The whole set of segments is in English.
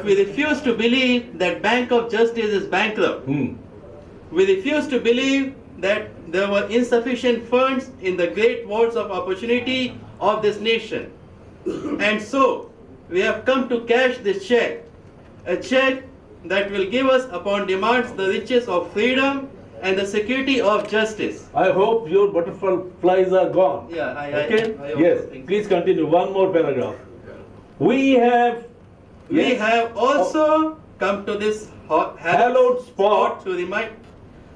We refuse to believe that Bank of Justice is bankrupt. We refuse to believe that there were insufficient funds in the great vaults of opportunity of this nation. And so, we have come to cash this check, a check that will give us upon demands the riches of freedom and the security of justice. I hope your butterflies are gone. Yeah, okay? I yes, please continue. One more paragraph. We have also come to this hallowed spot to remind.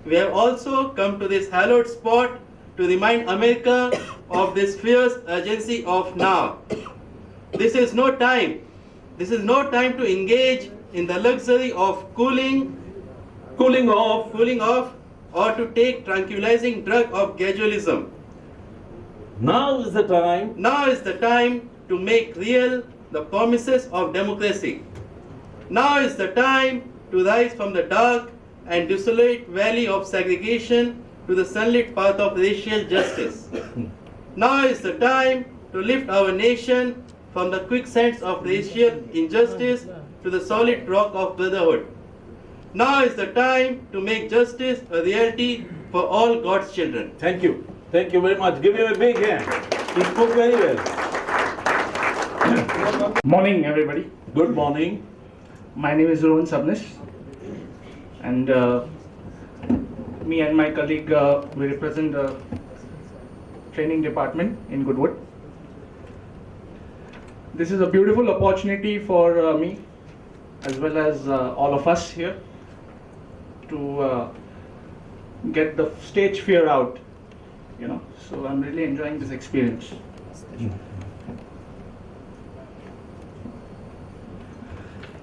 We have also come to this hallowed spot to remind America of this fierce urgency of now. This is no time. This is no time to engage in the luxury of cooling off, or to take tranquilizing drug of gradualism. Now is the time. Now is the time to make real the promises of democracy. Now is the time to rise from the dark and desolate valley of segregation to the sunlit path of racial justice. Now is the time to lift our nation from the quicksands of racial injustice to the solid rock of brotherhood. Now is the time to make justice a reality for all God's children. Thank you. Thank you very much. Give him a big hand. He spoke very well. Morning, everybody. Good morning. My name is Satish, and me and my colleague we represent the training department in Goodwood. This is a beautiful opportunity for me, as well as all of us here, to get the stage fear out. So I'm really enjoying this experience.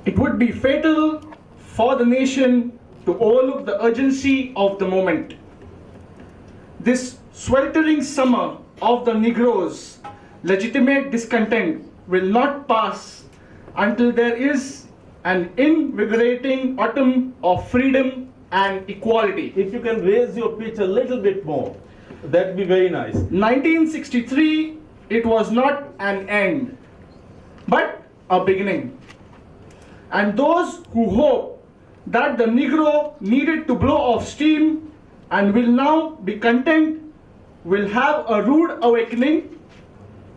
It would be fatal for the nation to overlook the urgency of the moment. This sweltering summer of the Negroes' legitimate discontent will not pass until there is an invigorating autumn of freedom and equality. If you can raise your pitch a little bit more, that'd be very nice. 1963, it was not an end, but a beginning. And those who hope that the Negro needed to blow off steam and will now be content will have a rude awakening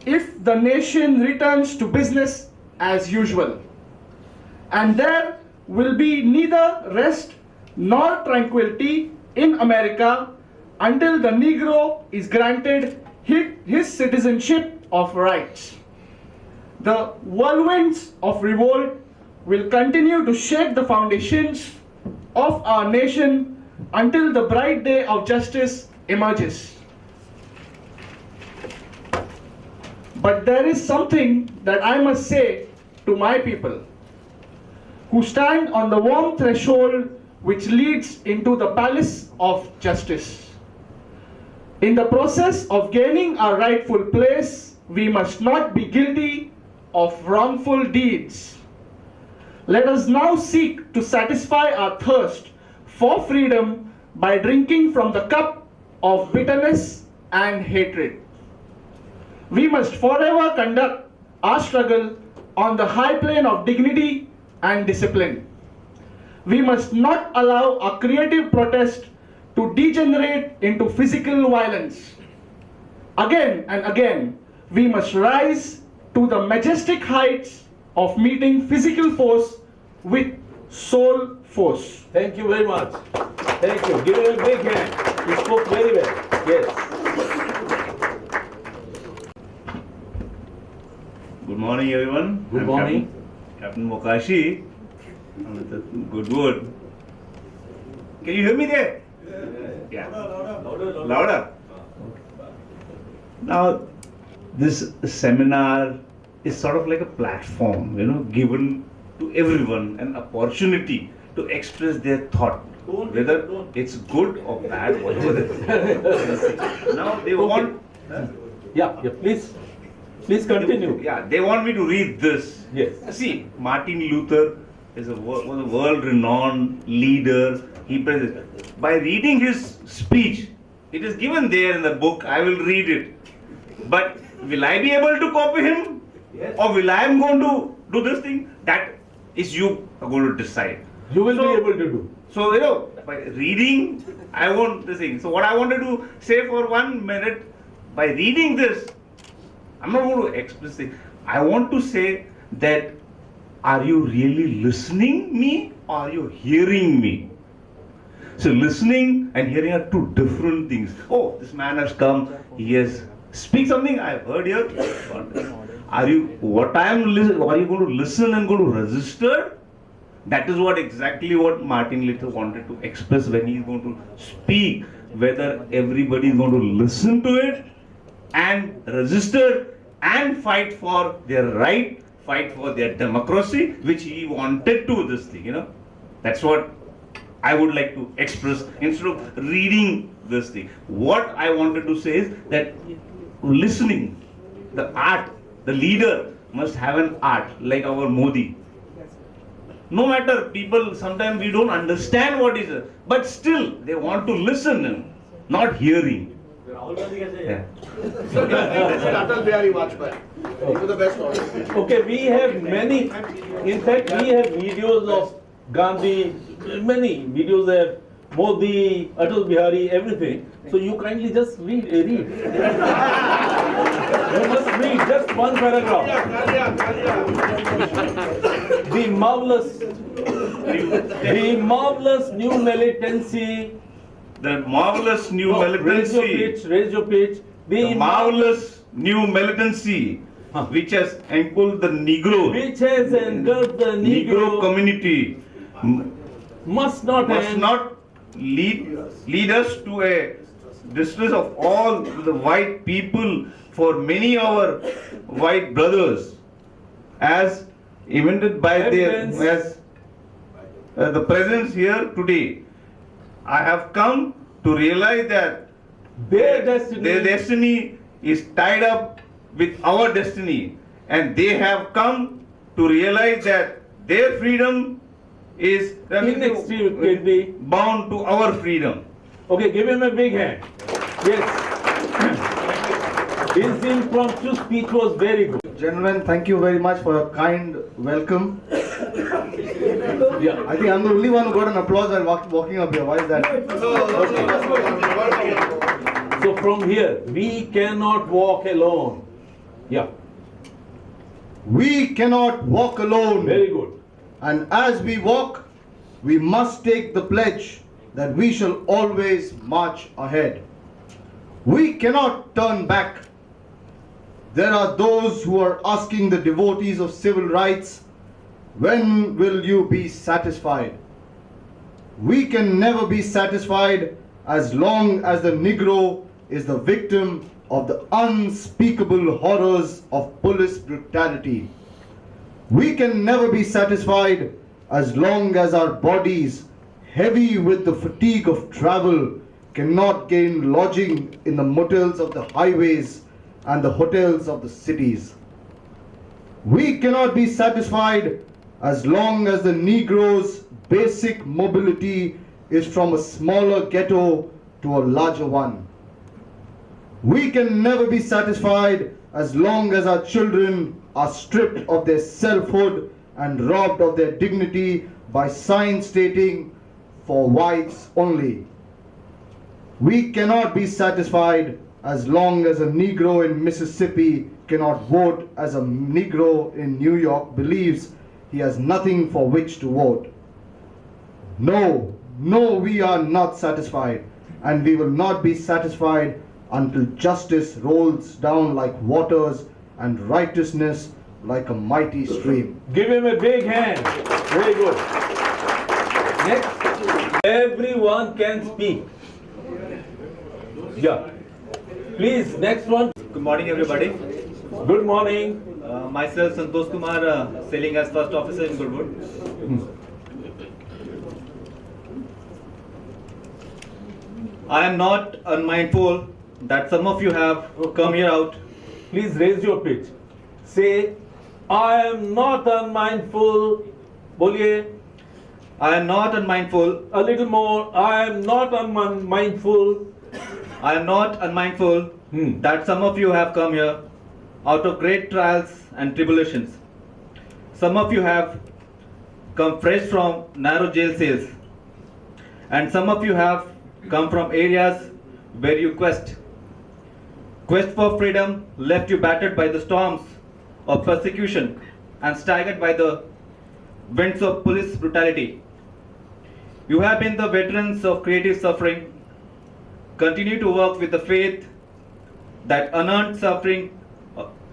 if the nation returns to business as usual. And there will be neither rest nor tranquility in America until the Negro is granted his citizenship of rights. The whirlwinds of revolt will continue to shake the foundations of our nation until the bright day of justice emerges. But there is something that I must say to my people who stand on the warm threshold which leads into the palace of justice. In the process of gaining our rightful place, we must not be guilty of wrongful deeds. Let us now seek to satisfy our thirst for freedom by drinking from the cup of bitterness and hatred. We must forever conduct our struggle on the high plane of dignity and discipline. We must not allow our creative protest to degenerate into physical violence. Again and again, we must rise to the majestic heights of meeting physical force with soul force. Thank you very much. Thank you. Give him a big hand. He spoke very well. Yes. Good morning, everyone. Good morning. Captain Mokashi. I'm with the Goodwood. Can you hear me there? Yeah. Louder. Now, this seminar is sort of like a platform, given to everyone, an opportunity to express their thought, whether it's good or bad, whatever it is. Now they want. Yeah, please continue. Yeah, they want me to read this. Yes. See, Martin Luther was a world-renowned leader. By reading his speech, it is given there in the book. I will read it. But will I be able to copy him? Yes. Or will I am going to do this thing? That is you are going to decide. You will So- be able to do. So, by reading, I want this thing. So, what I wanted to say for 1 minute, by reading this, I'm not going to express it. I want to say that, are you really listening me or are you hearing me? So, listening and hearing are two different things. Oh, this man has come, he has speak something I've heard here. Are you, what I am listening, are you going to listen and going to register? That is what exactly what Martin Luther wanted to express when he is going to speak, whether everybody is going to listen to it and register and fight for their right, fight for their democracy, which he wanted to this thing, That's what I would like to express instead of reading this thing. What I wanted to say is that listening, the art, the leader must have an art like our Modi. No matter people, sometimes we don't understand what is it, but still they want to listen, not hearing. Yeah. Atal Bihari Vajpayee. He was the best audience. Okay, we have many, in fact, we have videos of Gandhi, many videos of Modi, Atal Bihari, everything. So you kindly just read. You must read just one paragraph. The marvelous new militancy. The marvelous new No, militancy. raise your pitch. The marvelous new militancy which has engulfed the Negro. Which has engulfed the Negro community must not lead us to a distress of all the white people for many our white brothers, as invented by the presence here today. I have come to realize that their destiny is tied up with our destiny, and they have come to realize that their freedom is inextricably bound to our freedom. Okay, give him a big hand. Yes. His impromptu speech was very good. Gentlemen, thank you very much for your kind welcome. Yeah. I think I'm the only one who got an applause while walking up here. Why is that? So from here, we cannot walk alone. Yeah. We cannot walk alone. Very good. And as we walk, we must take the pledge that we shall always march ahead. We cannot turn back. There are those who are asking the devotees of civil rights, when will you be satisfied? We can never be satisfied as long as the Negro is the victim of the unspeakable horrors of police brutality. We can never be satisfied as long as our bodies, heavy with the fatigue of travel, cannot gain lodging in the motels of the highways and the hotels of the cities. We cannot be satisfied as long as the Negro's basic mobility is from a smaller ghetto to a larger one. We can never be satisfied as long as our children are stripped of their selfhood and robbed of their dignity by signs stating, "For whites only." We cannot be satisfied as long as a Negro in Mississippi cannot vote as a Negro in New York believes he has nothing for which to vote. No, we are not satisfied, and we will not be satisfied until justice rolls down like waters and righteousness like a mighty stream. Give him a big hand. Very good. Next. Everyone can speak. Yeah. Please, next one. Good morning, everybody. Good morning. Myself, Santosh Kumar, sailing as first officer in Goodwood. I am not unmindful that some of you have come here out. Please raise your pitch. Say, I am not unmindful. Boliye. I am not unmindful. A little more. I am not unmindful. I am not unmindful that some of you have come here out of great trials and tribulations. Some of you have come fresh from narrow jail cells. And some of you have come from areas where you quest for freedom left you battered by the storms of persecution and staggered by the winds of police brutality. You have been the veterans of creative suffering. Continue to work with the faith that unearned suffering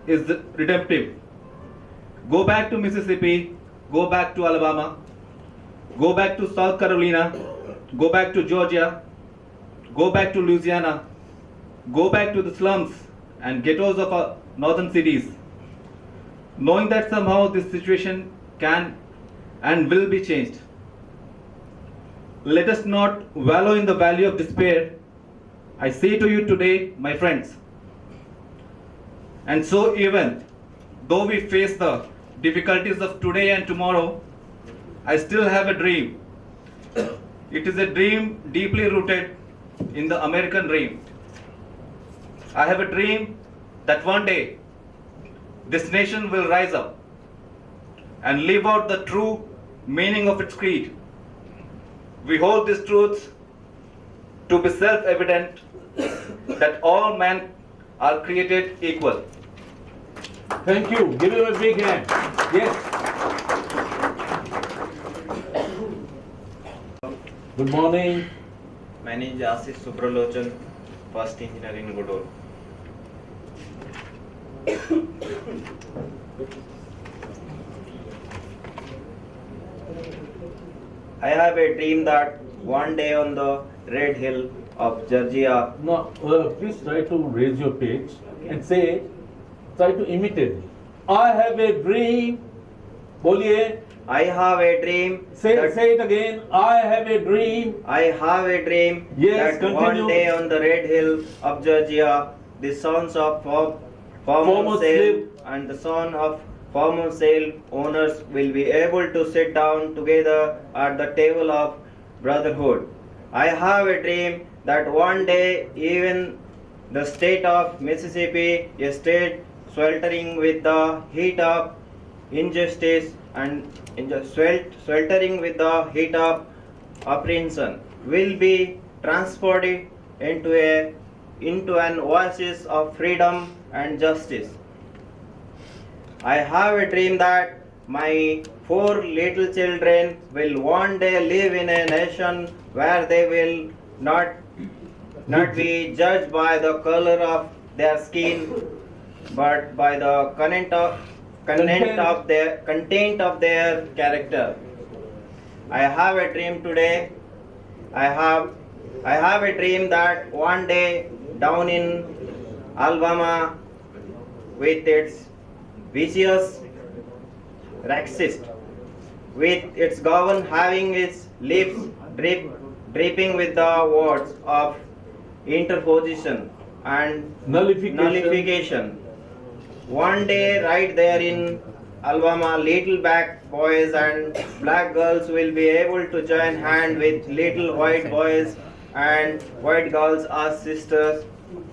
is redemptive. Go back to Mississippi, go back to Alabama, go back to South Carolina, go back to Georgia, go back to Louisiana, go back to the slums and ghettos of our northern cities, knowing that somehow this situation can and will be changed. Let us not wallow in the valley of despair. I say to you today, my friends, and so even though we face the difficulties of today and tomorrow, I still have a dream. It is a dream deeply rooted in the American dream. I have a dream that one day this nation will rise up and live out the true meaning of its creed. We hold these truths to be self-evident that all men are created equal. Thank you. Give him a big hand. Yes. Good morning. My name is Ashish Subralochan, first engineer in Godol. I have a dream that one day on the red hill of Georgia. Now, please try to raise your pitch and say, try to imitate. I have a dream. Boliye. I have a dream. Say it again. I have a dream. I have a dream Yes, that one continue. day on the red hill of Georgia, the sons of former Former slave slave. and the son of former slave owners will be able to sit down together at the table of brotherhood. I have a dream that one day even the state of Mississippi, a state sweltering with the heat of injustice and sweltering with the heat of apprehension, will be transported into an oasis of freedom and justice. I have a dream that my 4 little children will one day live in a nation where they will not be judged by the color of their skin, but by the content of their character. I have a dream today. I have a dream that one day down in Alabama, with its vicious racist, with its governor having its lips dripping with the words of interposition and nullification. One day, right there in Alabama, little black boys and black girls will be able to join hand with little white boys and white girls as sisters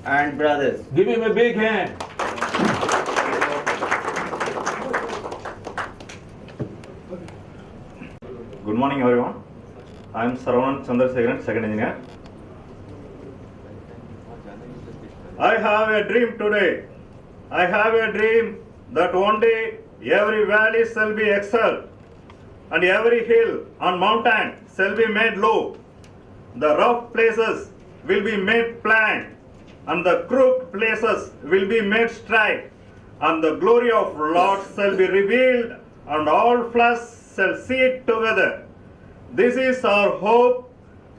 and brothers. Give him a big hand. Good morning, everyone. I am Saravanan Chandrasekharan, second engineer. I have a dream today. I have a dream that one day every valley shall be exalted, and every hill and mountain shall be made low. The rough places will be made plain, and the crooked places will be made straight, and the glory of Lord shall be revealed, and all flesh shall see it together. This is our hope,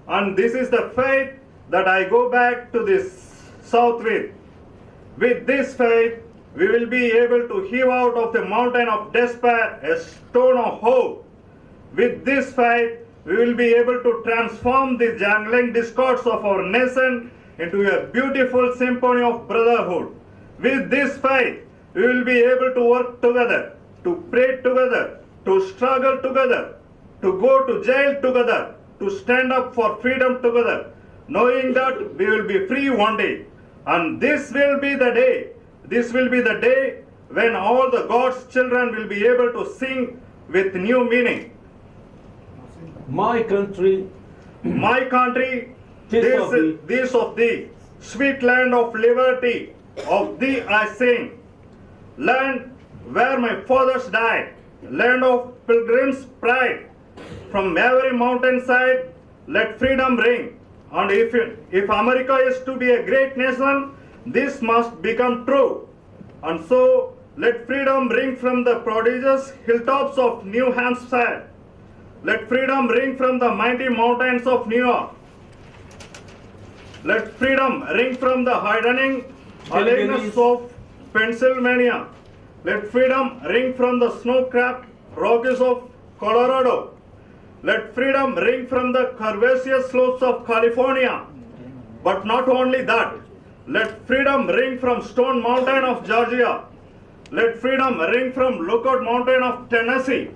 and this is the faith that I go back to this south with. With this faith, we will be able to heave out of the mountain of despair a stone of hope. With this faith, we will be able to transform the jangling discords of our nation into a beautiful symphony of brotherhood. With this faith, we will be able to work together, to pray together, to struggle together, to go to jail together, to stand up for freedom together, knowing that we will be free one day. And this will be the day when all the God's children will be able to sing with new meaning. My country, My country, Tis this of thee, sweet land of liberty, of thee I sing. Land where my fathers died, land of pilgrims' pride. From every mountainside, let freedom ring. And if America is to be a great nation, this must become true. And so, let freedom ring from the prodigious hilltops of New Hampshire. Let freedom ring from the mighty mountains of New York. Let freedom ring from the hardening aliveness of Pennsylvania. Let freedom ring from the snow-capped Rockies of Colorado. Let freedom ring from the curvaceous slopes of California. But not only that, let freedom ring from Stone Mountain of Georgia. Let freedom ring from Lookout Mountain of Tennessee.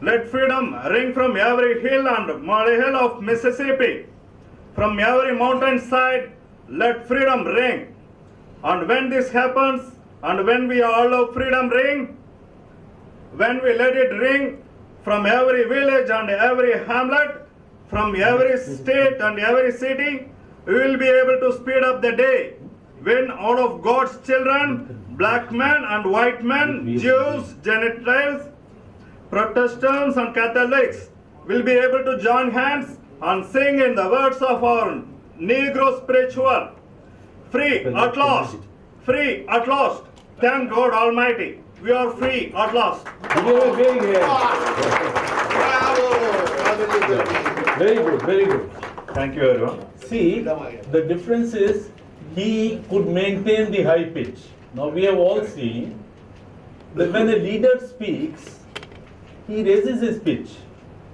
Let freedom ring from every hill and molehill of Mississippi. From every mountainside, let freedom ring. And when this happens, and when we all of freedom ring, when we let it ring from every village and every hamlet, from every state and every city, we will be able to speed up the day when all of God's children, black men and white men, Jews, Gentiles, Protestants and Catholics will be able to join hands and sing in the words of our Negro spiritual. Free at last, free at last. Thank God Almighty. We are free at last. give a big hand. Very good, very good. Thank you everyone. See, the difference is he could maintain the high pitch. Now we have all seen that when a leader speaks, he raises his pitch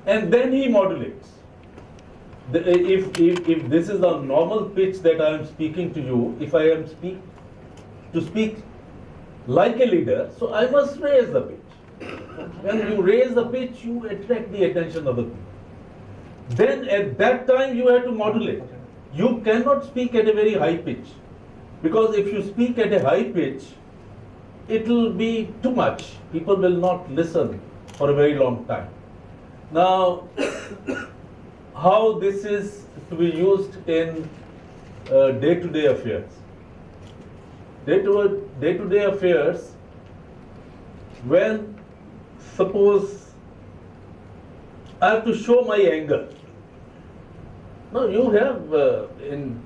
and then he modulates. If this is the normal pitch that I am speaking to you, if I am to speak like a leader, so I must raise the pitch. When you raise the pitch, you attract the attention of the people. Then at that time you have to modulate. You cannot speak at a very high pitch, because if you speak at a high pitch, it will be too much. People will not listen for a very long time. Now, how this is to be used in day-to-day affairs? Day-to-day affairs, when suppose I have to show my anger. No, you have in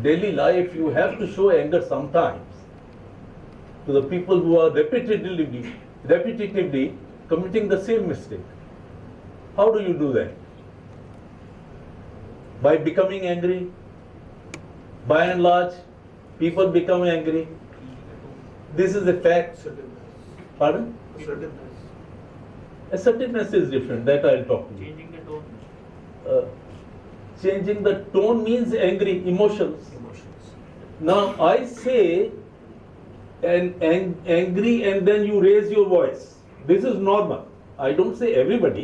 daily life you have to show anger sometimes to the people who are repetitively committing the same mistake. How do you do that? By becoming angry. By and large, people become angry. This is a fact. Pardon? Assertiveness is different. That I'll talk to you. Changing the tone. Changing the tone means angry emotions. Now I say angry and then you raise your voice. This is normal. I don't say everybody.